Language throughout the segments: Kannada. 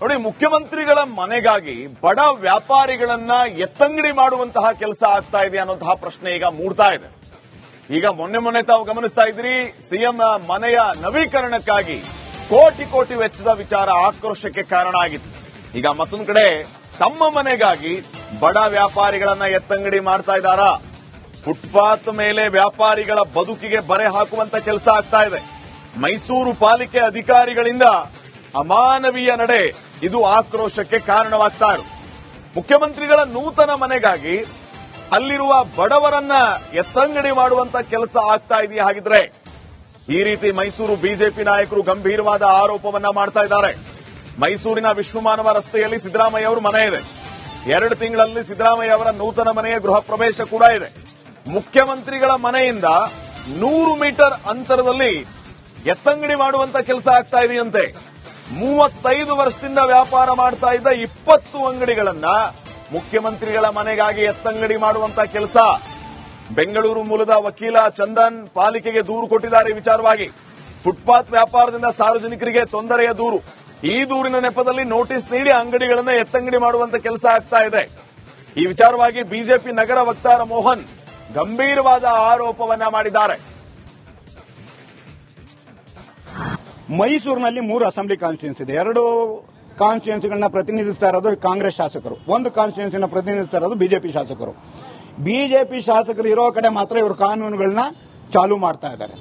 ನೋಡಿ, ಮುಖ್ಯಮಂತ್ರಿಗಳ ಮನೆಗಾಗಿ ಬಡ ವ್ಯಾಪಾರಿಗಳನ್ನ ಎತ್ತಂಗಡಿ ಮಾಡುವಂತಹ ಕೆಲಸ ಆಗ್ತಾ ಇದೆ ಅನ್ನುವಂತಹ ಪ್ರಶ್ನೆ ಈಗ ಮೂಡ್ತಾ ಇದೆ. ಈಗ ಮೊನ್ನೆ ತಾವು ಗಮನಿಸ್ತಾ ಇದ್ರಿ, ಸಿಎಂ ಮನೆಯ ನವೀಕರಣಕ್ಕಾಗಿ ಕೋಟಿ ವೆಚ್ಚದ ವಿಚಾರ ಆಕ್ರೋಶಕ್ಕೆ ಕಾರಣ ಆಗಿತ್ತು. ಈಗ ಮತ್ತೊಂದು ಕಡೆ ತಮ್ಮ ಮನೆಗಾಗಿ ಬಡ ವ್ಯಾಪಾರಿಗಳನ್ನ ಎತ್ತಂಗಡಿ ಮಾಡ್ತಾ ಇದ್ದಾರಾ? ಫುಟ್ಪಾತ್ ಮೇಲೆ ವ್ಯಾಪಾರಿಗಳ ಬದುಕಿಗೆ ಬರೆ ಹಾಕುವಂತ ಕೆಲಸ ಆಗ್ತಾ ಇದೆ. ಮೈಸೂರು ಪಾಲಿಕೆ ಅಧಿಕಾರಿಗಳಿಂದ ಅಮಾನವೀಯ ನಡೆ, ಇದು ಆಕ್ರೋಶಕ್ಕೆ ಕಾರಣವಾಗ್ತಾ ಇರು. ಮುಖ್ಯಮಂತ್ರಿಗಳ ನೂತನ ಮನೆಗಾಗಿ ಅಲ್ಲಿರುವ ಬಡವರನ್ನ ಎತ್ತಂಗಡಿ ಮಾಡುವಂತ ಕೆಲಸ ಆಗ್ತಾ ಇದೆಯಾ? ಹಾಗಿದ್ರೆ ಈ ರೀತಿ ಮೈಸೂರು ಬಿಜೆಪಿ ನಾಯಕರು ಗಂಭೀರವಾದ ಆರೋಪವನ್ನ ಮಾಡ್ತಾ ಇದ್ದಾರೆ. ಮೈಸೂರಿನ ವಿಶ್ವಮಾನವ ರಸ್ತೆಯಲ್ಲಿ ಸಿದ್ದರಾಮಯ್ಯ ಅವರ ಮನೆ ಇದೆ. 2 ತಿಂಗಳಲ್ಲಿ ಸಿದ್ದರಾಮಯ್ಯ ಅವರ ನೂತನ ಮನೆಯ ಗೃಹ ಪ್ರವೇಶ ಕೂಡ ಇದೆ. ಮುಖ್ಯಮಂತ್ರಿಗಳ ಮನೆಯಿಂದ 100 ಮೀಟರ್ ಅಂತರದಲ್ಲಿ ಎತ್ತಂಗಡಿ ಮಾಡುವಂತ ಕೆಲಸ ಆಗ್ತಾ ಇದೆಯಂತೆ. 35 ವರ್ಷದಿಂದ ವ್ಯಾಪಾರ ಮಾಡ್ತಾ ಇದ್ದ 20 ಅಂಗಡಿಗಳನ್ನ ಮುಖ್ಯಮಂತ್ರಿಗಳ ಮನೆಗಾಗಿ ಎತ್ತಂಗಡಿ ಮಾಡುವಂತ ಕೆಲಸ. ಬೆಂಗಳೂರು ಮೂಲದ ವಕೀಲ ಚಂದನ್ ಪಾಲಿಕೆಗೆ ದೂರು ಕೊಟ್ಟಿದ್ದಾರೆ. ವಿಚಾರವಾಗಿ ಫುಟ್ಪಾತ್ ವ್ಯಾಪಾರದಿಂದ ಸಾರ್ವಜನಿಕರಿಗೆ ತೊಂದರೆಯ ದೂರು. ಈ ದೂರಿನ ನೆಪದಲ್ಲಿ ನೋಟಿಸ್ ನೀಡಿ ಅಂಗಡಿಗಳನ್ನ ಎತ್ತಂಗಡಿ ಮಾಡುವಂತ ಕೆಲಸ ಆಗ್ತಾ ಇದೆ. ಈ ವಿಚಾರವಾಗಿ ಬಿಜೆಪಿ ನಗರ ವಕ್ತಾರ ಮೋಹನ್ ಗಂಭೀರವಾದ ಆರೋಪವನ್ನ ಮಾಡಿದ್ದಾರೆ. ಮೈಸೂರಿನಲ್ಲಿ 3 ಅಸೆಂಬ್ಲಿ ಕಾನ್ಸ್ಟಿಟ್ಯೂನ್ಸಿ ಇದೆ. 2 ಕಾನ್ಸ್ಟಿಟ್ಯೂನ್ಸಿಗಳನ್ನ ಪ್ರತಿನಿಧಿಸ್ತಾ ಇರೋದು ಕಾಂಗ್ರೆಸ್ ಶಾಸಕರು, 1 ಕಾನ್ಸ್ಟಿಟ್ಯೂನ್ಸಿನ ಪ್ರತಿನಿಧಿಸ್ತಾ ಇರೋದು ಬಿಜೆಪಿ ಶಾಸಕರು. ಬಿಜೆಪಿ ಶಾಸಕರು ಇರೋ ಕಡೆ ಮಾತ್ರ ಇವರು ಕಾನೂನುಗಳನ್ನ ಚಾಲೂ ಮಾಡ್ತಾ ಇದ್ದಾರೆ.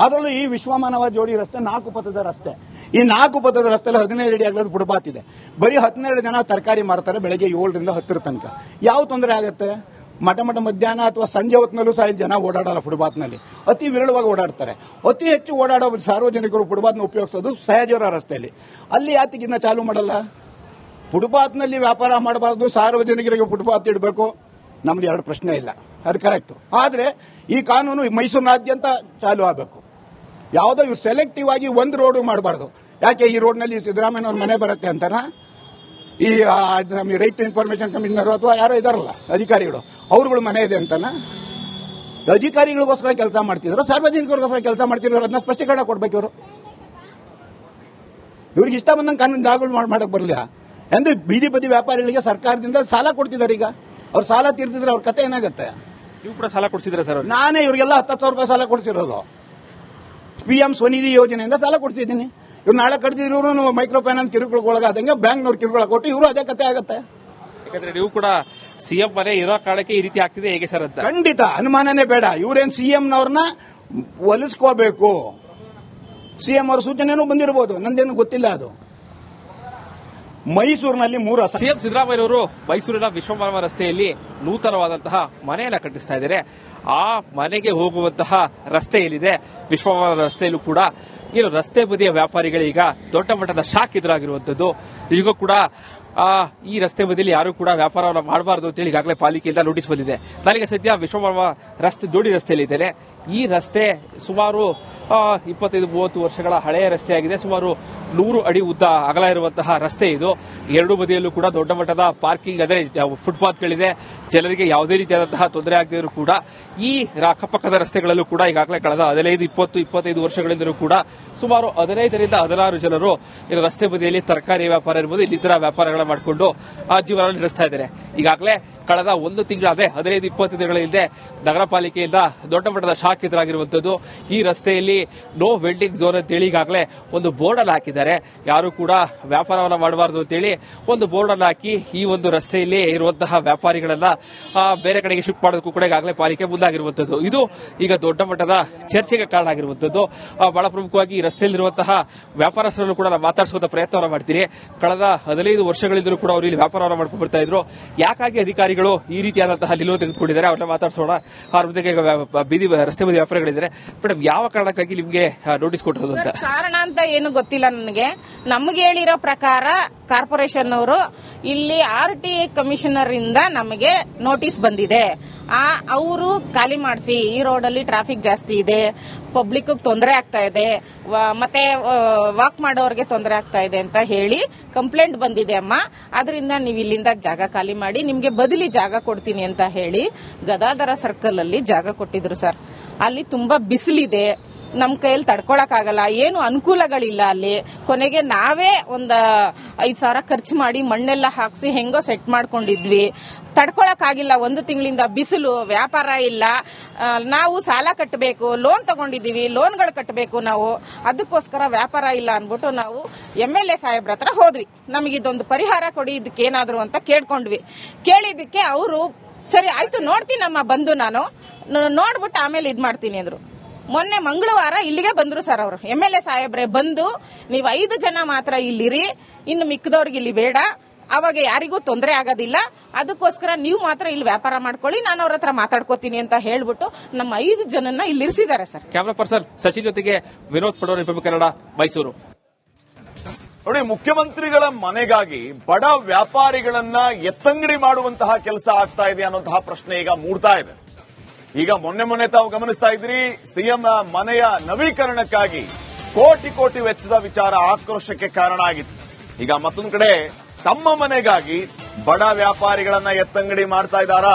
ಅದರಲ್ಲೂ ಈ ವಿಶ್ವಮಾನವ ಜೋಡಿ ರಸ್ತೆ 4 ಪಥದ ರಸ್ತೆ. ಈ 4 ಪಥದ ರಸ್ತೆಯಲ್ಲಿ 15 ಅಡಿ ಅಗಲದ ಫುಟ್ಪಾತ್ ಇದೆ. ಬರೀ 12 ಜನ ತರಕಾರಿ ಮಾರ್ತಾರೆ ಬೆಳಗ್ಗೆ 7 ರಿಂದ 10 ತನಕ. ಯಾವ ತೊಂದರೆ ಆಗುತ್ತೆ? ಮಠ ಮಧ್ಯಾಹ್ನ ಅಥವಾ ಸಂಜೆ ಹೊತ್ತಿನಲ್ಲೂ ಸಹ ಜನ ಓಡಾಡಲ್ಲ ಫುಟ್ಪಾತ್ನಲ್ಲಿ. ಅತಿ ವಿರಳವಾಗಿ ಓಡಾಡ್ತಾರೆ. ಅತಿ ಹೆಚ್ಚು ಓಡಾಡೋ ಸಾರ್ವಜನಿಕರು ಫುಟ್ಪಾತ್ನ ಉಪಯೋಗಿಸೋದು ಸಹಜವರ ರಸ್ತೆಯಲ್ಲಿ. ಅಲ್ಲಿ ಯಾತಿಗಿನ್ನ ಚಾಲೂ ಮಾಡಲ್ಲ? ಫುಟ್ಪಾತ್ನಲ್ಲಿ ವ್ಯಾಪಾರ ಮಾಡಬಾರದು, ಸಾರ್ವಜನಿಕರಿಗೆ ಫುಟ್ಪಾತ್ ಇಡಬೇಕು, ನಮ್ದು 2 ಪ್ರಶ್ನೆ ಇಲ್ಲ, ಅದು ಕರೆಕ್ಟ್. ಆದ್ರೆ ಈ ಕಾನೂನು ಮೈಸೂರಿನಾದ್ಯಂತ ಚಾಲೂ ಆಗಬೇಕು. ಯಾವುದೋ ಇವ್ರು ಸೆಲೆಕ್ಟಿವ್ ಆಗಿ ಒಂದು ರೋಡ್ ಮಾಡಬಾರ್ದು. ಯಾಕೆ ಈ ರೋಡ್ನಲ್ಲಿ ಸಿದ್ದರಾಮಯ್ಯನವ್ರ ಮನೆ ಬರುತ್ತೆ ಅಂತನಾ? ಈ ರೈಟ್ ಇನ್ಫಾರ್ಮೇಶನ್ ಕಮಿಷನರ್ ಅಥವಾ ಯಾರೋ ಇದಾರಲ್ಲ ಅಧಿಕಾರಿಗಳು, ಅವ್ರುಗಳ ಮನೆ ಇದೆ ಅಂತನಾ? ಅಧಿಕಾರಿಗಳಿಗೋಸ್ಕರ ಕೆಲಸ ಮಾಡ್ತಿದ್ರು, ಸಾರ್ವಜನಿಕರಿಗೋಸ್ಕರ ಕೆಲಸ ಮಾಡ್ತಿದ್ರು, ಅದನ್ನ ಸ್ಪಷ್ಟೀಕರಣ ಕೊಡ್ಬೇಕು. ಇವ್ರಿಗೆ ಇಷ್ಟ ಬಂದಂಗೆ ಕಾನೂನು ಜಾಗಗಳು ಮಾಡಕ್ ಬರಲಿಲ್ಲ ಎಂದು ಬೀದಿ ಬದಿ ವ್ಯಾಪಾರಿಗಳಿಗೆ ಸರ್ಕಾರದಿಂದ ಸಾಲ ಕೊಡ್ತಿದ್ದಾರೆ. ಈಗ ಅವ್ರು ಸಾಲ ತೀರ್ತಿದ್ರೆ ಅವ್ರ ಕತೆ ಏನಾಗುತ್ತೆ? ನೀವು ಕೂಡ ಸಾಲ ಕೊಡ್ಸಿದ್ರೆ ಸರ್? ನಾನೇ ಇವ್ರಿಗೆಲ್ಲ 10,000 ರೂಪಾಯಿ ಸಾಲ ಕೊಡ್ಸಿರೋದು. PM ಸ್ವನಿಧಿ ಯೋಜನೆಯಿಂದ ಸಾಲ ಕೊಡ್ಸಿದ್ದೀನಿ. ಇವ್ರು ನಾಳೆ ಕಡ್ದಿದ್ರು ಮೈಕ್ರೋ ಫೈನಾನ್ಸ್ ಕಿರುಕುಳಗೊಳಗಾದಂಗೆ ಬ್ಯಾಂಕ್ನವ್ರು ಕಿರುಕುಳ ಕೊಟ್ಟು ಇವರು ಅದೇ ಕತೆ ಆಗುತ್ತೆ. ಯಾಕಂದ್ರೆ ನೀವು ಕೂಡ ಸಿಎಂ ಮನೆ ಇರೋ ಕಾರಣಕ್ಕೆ ಈ ರೀತಿ ಆಗ್ತಿದೆ ಹೇಗೆ ಸರ್ ಅಂತ? ಖಂಡಿತ ಅನುಮಾನನೇ ಬೇಡ. ಇವ್ರೇನ್ ಸಿಎಂನವ್ರನ್ನ ಒಲಿಸ್ಕೋಬೇಕು. ಸಿಎಂ ಅವ್ರ ಸೂಚನೆನೂ ಬಂದಿರಬಹುದು, ನಂದೇನು ಗೊತ್ತಿಲ್ಲ. ಅದು ಮೈಸೂರಿನಲ್ಲಿ 3 ಸಿಎಂ ಸಿದ್ದರಾಮಯ್ಯನವರು ಮೈಸೂರಿನ ವಿಶ್ವಮಾನವ ರಸ್ತೆಯಲ್ಲಿ ನೂತನವಾದಂತಹ ಮನೆಯನ್ನ ಕಟ್ಟಿಸ್ತಾ ಇದ್ದಾರೆ. ಆ ಮನೆಗೆ ಹೋಗುವಂತಹ ರಸ್ತೆ ಏನಿದೆ ವಿಶ್ವಮಾನವ ರಸ್ತೆಯಲ್ಲೂ ಕೂಡ ಏನು ರಸ್ತೆ ಬದಿಯ ವ್ಯಾಪಾರಿಗಳೀಗ ದೊಡ್ಡ ಮಟ್ಟದ ಶಾಕ್ ಎದುರಾಗಿರುವಂತದ್ದು. ಈಗ ಕೂಡ ಈ ರಸ್ತೆ ಬದಿಯಲ್ಲಿ ಯಾರು ಕೂಡ ವ್ಯಾಪಾರವನ್ನು ಮಾಡಬಾರದು ಅಂತೇಳಿ ಈಗಾಗಲೇ ಪಾಲಿಕೆಯಿಂದ ನೋಟಿಸ್ ಬಂದಿದೆ. ನನಗೆ ಸದ್ಯ ವಿಶ್ವಮಾನವ ರಸ್ತೆ ಜೋಡಿ ರಸ್ತೆಯಲ್ಲಿ ಇದ್ದೇನೆ. ಈ ರಸ್ತೆ ಸುಮಾರು 25-30 ವರ್ಷಗಳ ಹಳೆಯ ರಸ್ತೆಯಾಗಿದೆ. ಸುಮಾರು 100 ಅಡಿ ಉದ್ದ ಅಗಲ ಇರುವಂತಹ ರಸ್ತೆ ಇದು. 2 ಬದಿಯಲ್ಲೂ ಕೂಡ ದೊಡ್ಡ ಮಟ್ಟದ ಪಾರ್ಕಿಂಗ್ ಅಂದರೆ ಫುಟ್ಪಾತ್ಗಳಿದೆ. ಜನರಿಗೆ ಯಾವುದೇ ರೀತಿಯಾದಂತಹ ತೊಂದರೆ ಆಗದಿದ್ದರೂ ಕೂಡ ಈ ಅಕ್ಕಪಕ್ಕದ ರಸ್ತೆಗಳಲ್ಲೂ ಕೂಡ ಈಗಾಗಲೇ ಕಳೆದ 15-20-25 ವರ್ಷಗಳಿಂದಲೂ ಕೂಡ ಸುಮಾರು 15 ರಿಂದ 16 ಜನರು ರಸ್ತೆ ಬದಿಯಲ್ಲಿ ತರಕಾರಿ ವ್ಯಾಪಾರ ಇರಬಹುದು, ಇಲ್ಲಿತರ ವ್ಯಾಪಾರಗಳನ್ನು ಮಾಡಿಕೊಂಡು ಆ ಜೀವನ ನಡೆಸ್ತಾ ಇದ್ದಾರೆ. ಈಗಾಗಲೇ ಕಳೆದ 1 ತಿಂಗಳಾದ 15-20 ದಿನಗಳ ಹಿಂದೆ ನಗರ ಪಾಲಿಕೆಯಿಂದ ದೊಡ್ಡ ಮಟ್ಟದ ಶಾಕ್ ಎದುರಾಗಿರುವಂತದ್ದು. ಈ ರಸ್ತೆಯಲ್ಲಿ ನೋ ವೆಲ್ಡಿಂಗ್ ಝೋನ್ ಅಂತೇಳಿ ಈಗಾಗಲೇ ಒಂದು ಬೋರ್ಡ್ ಅನ್ನು ಹಾಕಿದ್ದಾರೆ. ಯಾರು ಕೂಡ ವ್ಯಾಪಾರವನ್ನು ಮಾಡಬಾರದು ಅಂತೇಳಿ ಒಂದು ಬೋರ್ಡ್ ಅನ್ನು ಹಾಕಿ ಈ ಒಂದು ರಸ್ತೆಯಲ್ಲಿ ಇರುವಂತಹ ವ್ಯಾಪಾರಿಗಳನ್ನ ಬೇರೆ ಕಡೆಗೆ ಶಿಫ್ಟ್ ಮಾಡೋದಕ್ಕೂ ಕೂಡ ಈಗಾಗಲೇ ಪಾಲಿಕೆ ಮುಂದಾಗಿರುವಂತದ್ದು. ಇದು ಈಗ ದೊಡ್ಡ ಮಟ್ಟದ ಚರ್ಚೆಗೆ ಕಾರಣ ಆಗಿರುವಂತದ್ದು. ಬಹಳ ಪ್ರಮುಖವಾಗಿ ಈ ರಸ್ತೆಯಲ್ಲಿರುವಂತಹ ವ್ಯಾಪಾರಸ್ಥರನ್ನು ಕೂಡ ನಾವು ಮಾತಾಡಿಸುವಂತ ಪ್ರಯತ್ನವನ್ನು ಮಾಡ್ತೀನಿ. ಕಳೆದ 15 ವರ್ಷಗಳಿಂದಲೂ ಕೂಡ ಅವರು ಇಲ್ಲಿ ವ್ಯಾಪಾರವನ್ನು ಮಾಡ್ಕೊಂಡು ಬರ್ತಾ ಇದ್ರು. ಯಾಕಾಗಿ ಅಧಿಕಾರಿಗಳು ಈ ರೀತಿಯಾದಂತಹ ನಿಲುವು ತೆಗೆದುಕೊಂಡಿದ್ದಾರೆ ಅವ್ರನ್ನ ಮಾತಾಡಿಸೋಣ. ಅವ್ರ ಜೊತೆಗೆ ಬೀದಿ ರಸ್ತೆ ಬದಿ ವ್ಯಾಪಾರಿಗಳಿದ್ದಾರೆ. ಮೇಡಮ್, ಯಾವ ಕಾರಣಕ್ಕಾಗಿ ನಿಮಗೆ ನೋಟಿಸ್ ಕೊಟ್ಟಿರೋದು ಅಂತ? ಕಾರಣ ಅಂತ ಏನು ಗೊತ್ತಿಲ್ಲ ನನಗೆ. ನಮಗೆ ಹೇಳಿರೋ ಪ್ರಕಾರ ಕಾರ್ಪೊರೇಷನ್ ಅವರು ಇಲ್ಲಿ RTA ಕಮಿಷನರ್ ಇಂದ ನಮಗೆ ನೋಟಿಸ್ ಬಂದಿದೆ. ಅವರು ಖಾಲಿ ಮಾಡಿಸಿ, ಈ ರೋಡಲ್ಲಿ ಟ್ರಾಫಿಕ್ ಜಾಸ್ತಿ ಇದೆ, ಪಬ್ಲಿಕ್ ತೊಂದರೆ ಆಗ್ತಾ ಇದೆ, ಮತ್ತೆ ವಾಕ್ ಮಾಡೋರಿಗೆ ತೊಂದರೆ ಆಗ್ತಾ ಇದೆ ಅಂತ ಹೇಳಿ ಕಂಪ್ಲೇಂಟ್ ಬಂದಿದೆ ಅಮ್ಮ. ಅದರಿಂದ ನೀವು ಇಲ್ಲಿಂದ ಜಾಗ ಖಾಲಿ ಮಾಡಿ, ನಿಮ್ಗೆ ಬದಲಿ ಜಾಗ ಕೊಡ್ತೀನಿ ಅಂತ ಹೇಳಿ ಗದಾಧರ ಸರ್ಕಲ್ ಅಲ್ಲಿ ಜಾಗ ಕೊಟ್ಟಿದ್ರು ಸರ್. ಅಲ್ಲಿ ತುಂಬಾ ಬಿಸಿಲಿದೆ, ನಮ್ ಕೈಯಲ್ಲಿ ತಡ್ಕೊಳಕ್ಕಾಗಲ್ಲ, ಏನು ಅನುಕೂಲಗಳಿಲ್ಲ ಅಲ್ಲಿ. ಕೊನೆಗೆ ನಾವೇ ಒಂದ್ 5,000 ಖರ್ಚು ಮಾಡಿ ಮಣ್ಣೆಲ್ಲ ಹಾಕ್ಸಿ ಹೆಂಗೋ ಸೆಟ್ ಮಾಡ್ಕೊಂಡಿದ್ವಿ. ತಡ್ಕೊಳಕ್ಕಾಗಿಲ್ಲ, 1 ತಿಂಗಳಿಂದ ಬಿಸಿಲು, ವ್ಯಾಪಾರ ಇಲ್ಲ. ನಾವು ಸಾಲ ಕಟ್ಟಬೇಕು, ಲೋನ್ ತಗೊಂಡಿದೀವಿ, ಲೋನ್ಗಳು ಕಟ್ಟಬೇಕು ನಾವು. ಅದಕ್ಕೋಸ್ಕರ ವ್ಯಾಪಾರ ಇಲ್ಲ ಅನ್ಬಿಟ್ಟು ನಾವು MLA ಸಾಹೇಬ್ರ ಹತ್ರ ಹೋದ್ವಿ. ನಮಗಿದೊಂದು ಪರಿಹಾರ ಕೊಡಿ, ಇದಕ್ಕೇನಾದ್ರು ಅಂತ ಕೇಳ್ಕೊಂಡ್ವಿ. ಕೇಳಿದ್ದಕ್ಕೆ ಅವರು ಸರಿ ಆಯ್ತು ನೋಡ್ತೀನಮ್ಮ, ಬಂದು ನಾನು ನೋಡ್ಬಿಟ್ಟು ಆಮೇಲೆ ಇದ್ ಮಾಡ್ತೀನಿ ಅಂದ್ರು. ಮೊನ್ನೆ ಮಂಗಳವಾರ ಇಲ್ಲಿಗೆ ಬಂದ್ರು ಸರ್ ಅವರು, MLA ಸಾಹೇಬ್ರೆ ಬಂದು ನೀವು 5 ಜನ ಮಾತ್ರ ಇಲ್ಲಿರಿ, ಇನ್ನು ಮಿಕ್ಕದವ್ರಿಗೆ ಇಲ್ಲಿ ಬೇಡ, ಅವಾಗ ಯಾರಿಗೂ ತೊಂದರೆ ಆಗೋದಿಲ್ಲ, ಅದಕ್ಕೋಸ್ಕರ ನೀವು ಮಾತ್ರ ಇಲ್ಲಿ ವ್ಯಾಪಾರ ಮಾಡ್ಕೊಳ್ಳಿ, ನಾನು ಅವ್ರ ಹತ್ರ ಮಾತಾಡ್ಕೋತೀನಿ ಅಂತ ಹೇಳ್ಬಿಟ್ಟು ನಮ್ಮ 5 ಜನನ್ನ ಇಲ್ಲಿ ಇರಿಸಿದ್ದಾರೆ ಸರ್. ಕ್ಯಾಮರಾ ಪರ್ಸನ್ ಸಚಿನ್ ಜೊತೆಗೆ ವಿನೋದ್ ಪಡೋರ್, ರಿಪಬ್ಲಿಕ್ ಕನ್ನಡ, ಮೈಸೂರು. ನೋಡಿ, ಮುಖ್ಯಮಂತ್ರಿಗಳ ಮನೆಗಾಗಿ ಬಡ ವ್ಯಾಪಾರಿಗಳನ್ನ ಎತ್ತಂಗಡಿ ಮಾಡುವಂತಹ ಕೆಲಸ ಆಗ್ತಾ ಇದೆ ಅನ್ನುವಂತಹ ಪ್ರಶ್ನೆ ಈಗ ಮೂಡ್ತಾ ಇದೆ. ಈಗ ಮೊನ್ನೆ ತಾವು ಗಮನಿಸ್ತಾ ಇದ್ರಿ, ಸಿಎಂ ಮನೆಯ ನವೀಕರಣಕ್ಕಾಗಿ ಕೋಟಿ ವೆಚ್ಚದ ವಿಚಾರ ಆಕ್ರೋಶಕ್ಕೆ ಕಾರಣ ಆಗಿತ್ತು. ಈಗ ಮತ್ತೊಂದು ಕಡೆ ತಮ್ಮ ಮನೆಗಾಗಿ ಬಡ ವ್ಯಾಪಾರಿಗಳನ್ನ ಎತ್ತಂಗಡಿ ಮಾಡ್ತಾ ಇದ್ದಾರಾ?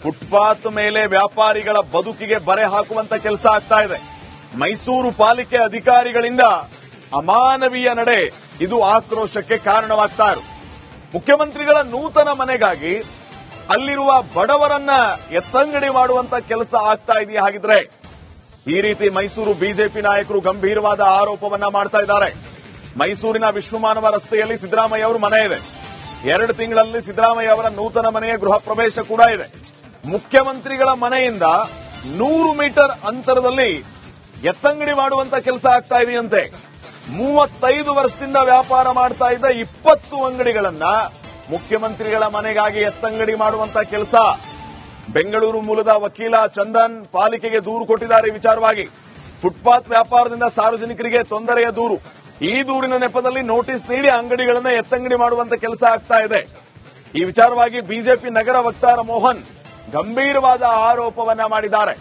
ಫುಟ್ಪಾತ್ ಮೇಲೆ ವ್ಯಾಪಾರಿಗಳ ಬದುಕಿಗೆ ಬರೆ ಹಾಕುವಂತ ಕೆಲಸ ಆಗ್ತಾ ಇದೆ. ಮೈಸೂರು ಪಾಲಿಕೆ ಅಧಿಕಾರಿಗಳಿಂದ ಅಮಾನವೀಯ ನಡೆ, ಇದು ಆಕ್ರೋಶಕ್ಕೆ ಕಾರಣವಾಗ್ತಾ ಇರು. ಮುಖ್ಯಮಂತ್ರಿಗಳ ನೂತನ ಮನೆಗಾಗಿ ಅಲ್ಲಿರುವ ಬಡವರನ್ನ ಎತ್ತಂಗಡಿ ಮಾಡುವಂತ ಕೆಲಸ ಆಗ್ತಾ ಇದೆಯಾ? ಹಾಗಿದ್ರೆ ಈ ರೀತಿ ಮೈಸೂರು ಬಿಜೆಪಿ ನಾಯಕರು ಗಂಭೀರವಾದ ಆರೋಪವನ್ನ ಮಾಡ್ತಾ ಇದ್ದಾರೆ. ಮೈಸೂರಿನ ವಿಶ್ವಮಾನವ ರಸ್ತೆಯಲ್ಲಿ ಸಿದ್ದರಾಮಯ್ಯ ಅವರ ಮನೆ ಇದೆ. 2 ತಿಂಗಳಲ್ಲಿ ಸಿದ್ದರಾಮಯ್ಯ ಅವರ ನೂತನ ಮನೆಯ ಗೃಹ ಪ್ರವೇಶ ಕೂಡ ಇದೆ. ಮುಖ್ಯಮಂತ್ರಿಗಳ ಮನೆಯಿಂದ 100 ಮೀಟರ್ ಅಂತರದಲ್ಲಿ ಎತ್ತಂಗಡಿ ಮಾಡುವಂತ ಕೆಲಸ ಆಗ್ತಾ ಇದೆಯಂತೆ. 35 ವರ್ಷದಿಂದ ವ್ಯಾಪಾರ ಮಾಡ್ತಾ ಇದ್ದ 20 ಅಂಗಡಿಗಳನ್ನ ಮುಖ್ಯಮಂತ್ರಿಗಳ ಮನೆಗಾಗಿ ಎತ್ತಂಗಡಿ ಮಾಡುವಂತ ಕೆಲಸ. ಬೆಂಗಳೂರು ಮೂಲದ ವಕೀಲ ಚಂದನ್ ಪಾಲಿಕೆಗೆ ದೂರು ಕೊಟ್ಟಿದ್ದಾರೆ. ಈ ವಿಚಾರವಾಗಿ ಫುಟ್ಪಾತ್ ವ್ಯಾಪಾರದಿಂದ ಸಾರ್ವಜನಿಕರಿಗೆ ತೊಂದರೆಯ ದೂರು. ಈ ದೂರಿನ ನೆಪದಲ್ಲಿ ನೋಟಿಸ್ ನೀಡಿ ಅಂಗಡಿಗಳನ್ನ ಎತ್ತಂಗಡಿ ಮಾಡುವಂತ ಕೆಲಸ ಆಗ್ತಾ ಇದೆ. ಈ ವಿಚಾರವಾಗಿ ಬಿಜೆಪಿ ನಗರ ವಕ್ತಾರ ಮೋಹನ್ ಗಂಭೀರವಾದ ಆರೋಪವನ್ನ ಮಾಡಿದ್ದಾರೆ.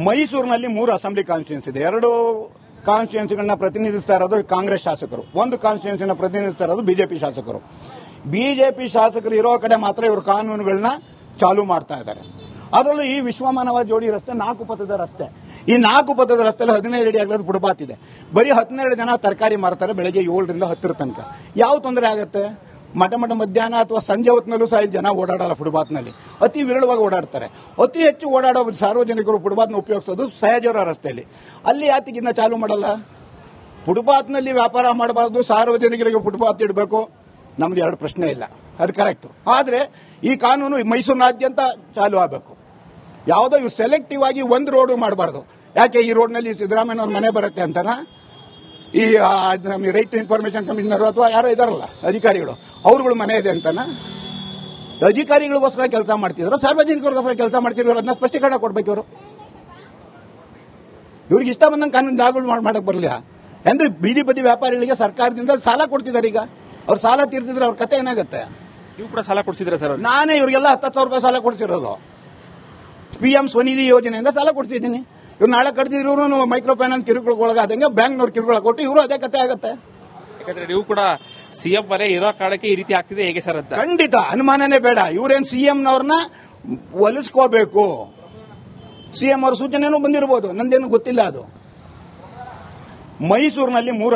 ಮೈಸೂರಿನಲ್ಲಿ 3 ಅಸೆಂಬ್ಲಿ ಕಾನ್ಸ್ಟಿಟ್ಯೂನ್ಸಿ ಇದೆ. 2 ಕಾನ್ಸ್ಟಿಟ್ಯೂನ್ಸಿಗಳನ್ನ ಪ್ರತಿನಿಧಿಸ್ತಾ ಇರೋದು ಕಾಂಗ್ರೆಸ್ ಶಾಸಕರು, 1 ಕಾನ್ಸ್ಟಿಟ್ಯೂನ್ಸಿನ ಪ್ರತಿನಿಧಿಸ್ತಾ ಇರೋದು ಬಿಜೆಪಿ ಶಾಸಕರು. ಬಿಜೆಪಿ ಶಾಸಕರು ಇರೋ ಕಡೆ ಮಾತ್ರ ಇವರು ಕಾನೂನುಗಳನ್ನ ಚಾಲೂ ಮಾಡ್ತಾ ಇದ್ದಾರೆ. ಅದರಲ್ಲೂ ಈ ವಿಶ್ವಮಾನವ ಜೋಡಿ ರಸ್ತೆ 4 ಪಥದ ರಸ್ತೆ. ಈ 4 ಪಥದ ರಸ್ತೆಯಲ್ಲಿ 15 ಅಡಿ ಅಗಲದ ಫುಟ್ಪಾತ್ ಇದೆ. ಬರೀ 12 ಜನ ತರಕಾರಿ ಮಾರ್ತಾರೆ ಬೆಳಗ್ಗೆ 7ರಿಂದ 10 ತನಕ. ಯಾವ ತೊಂದರೆ ಆಗುತ್ತೆ? ಮಠ ಮಧ್ಯಾಹ್ನ ಅಥವಾ ಸಂಜೆ ಹೊತ್ತಿನಲ್ಲೂ ಸಹ ಇಲ್ಲಿ ಜನ ಓಡಾಡಲ್ಲ. ಫುಟ್ಪಾತ್ನಲ್ಲಿ ಅತಿ ವಿರಳವಾಗಿ ಓಡಾಡ್ತಾರೆ. ಅತಿ ಹೆಚ್ಚು ಓಡಾಡೋ ಸಾರ್ವಜನಿಕರು ಫುಟ್ಪಾತ್ನ ಉಪಯೋಗಿಸೋದು ಸಹಜವರ ರಸ್ತೆಯಲ್ಲಿ. ಅಲ್ಲಿ ಯಾತಿಗಿನ್ನ ಚಾಲೂ ಮಾಡಲ್ಲ? ಫುಟ್ಪಾತ್ನಲ್ಲಿ ವ್ಯಾಪಾರ ಮಾಡಬಾರ್ದು, ಸಾರ್ವಜನಿಕರಿಗೆ ಫುಟ್ಪಾತ್ ಇಡಬೇಕು, ನಮ್ದು 2 ಪ್ರಶ್ನೆ ಇಲ್ಲ, ಅದು ಕರೆಕ್ಟ್. ಆದ್ರೆ ಈ ಕಾನೂನು ಮೈಸೂರಿನಾದ್ಯಂತ ಚಾಲೂ ಆಗಬೇಕು. ಯಾವುದೋ ಇವು ಸೆಲೆಕ್ಟಿವ್ ಆಗಿ ಒಂದು ರೋಡ್ ಮಾಡಬಾರ್ದು. ಯಾಕೆ ಈ ರೋಡ್ನಲ್ಲಿ ಸಿದ್ದರಾಮಯ್ಯನವ್ರ ಮನೆ ಬರುತ್ತೆ ಅಂತನಾ? ಈ ರೈಟ್ ಟು ಇನ್ಫಾರ್ಮೇಶನ್ ಕಮಿಷನರ್ ಅಥವಾ ಯಾರೋ ಇದಾರಲ್ಲ ಅಧಿಕಾರಿಗಳು, ಅವ್ರುಗಳ ಮನೆ ಇದೆ ಅಂತನಾ? ಅಧಿಕಾರಿಗಳಿಗೋಸ್ಕರ ಕೆಲಸ ಮಾಡ್ತಿದ್ರು, ಸಾರ್ವಜನಿಕರಿಗೋಸ್ಕರ ಕೆಲಸ ಮಾಡ್ತಿದ್ರು, ಅದನ್ನ ಸ್ಪಷ್ಟೀಕರಣ ಕೊಡ್ಬೇಕು. ಇವ್ರಿಗೆ ಇಷ್ಟ ಬಂದಂಗೆ ಕಾನೂನು ದಾಖಲು ಮಾಡಕ್ ಬರಲಿಲ್ಲ ಎಂದು ಬೀದಿ ಬದಿ ವ್ಯಾಪಾರಿಗಳಿಗೆ ಸರ್ಕಾರದಿಂದ ಸಾಲ ಕೊಡ್ತಿದ್ದಾರೆ. ಈಗ ಅವ್ರು ಸಾಲ ತೀರ್ತಿದ್ರೆ ಅವ್ರ ಕತೆ ಏನಾಗುತ್ತೆ? ನೀವು ಕೂಡ ಸಾಲ ಕೊಡ್ಸಿದ್ರೆ ಸರ್? ನಾನೇ ಇವ್ರಿಗೆಲ್ಲ 10,000 ರೂಪಾಯಿ ಸಾಲ ಕೊಡ್ಸಿರೋದು. PM ಸ್ವನಿಧಿ ಯೋಜನೆಯಿಂದ ಸಾಲ ಕೊಡ್ಸಿದ್ದೀನಿ. ಇವ್ರು ನಾಳೆ ಕಡ್ದಿದ್ರು ಮೈಕ್ರೋ ಫೈನಾನ್ಸ್ ಕಿರುಕುಳಗೊಳಗಾದಂಗೆ ಬ್ಯಾಂಕ್ನವ್ರು ಕಿರುಕುಳ ಕೊಟ್ಟು ಇವರು ಅದೇ ಕತೆ ಆಗುತ್ತೆ. ಯಾಕಂದ್ರೆ ನೀವು ಕೂಡ ಸಿಎಂ ಮನೆ ಇರೋ ಕಾರಣಕ್ಕೆ ಈ ರೀತಿ ಆಗ್ತಿದೆ ಹೇಗೆ ಸರ್ ಅಂತ? ಖಂಡಿತ ಅನುಮಾನನೇ ಬೇಡ. ಇವರೇನ್ ಸಿಎಂನವ್ರನ್ನ ಒಲಿಸ್ಕೋಬೇಕು. ಸಿಎಂ ಅವ್ರ ಸೂಚನೆನೂ ಬಂದಿರಬಹುದು, ನಂದೇನು ಗೊತ್ತಿಲ್ಲ. ಅದು ಮೈಸೂರಿನಲ್ಲಿ 3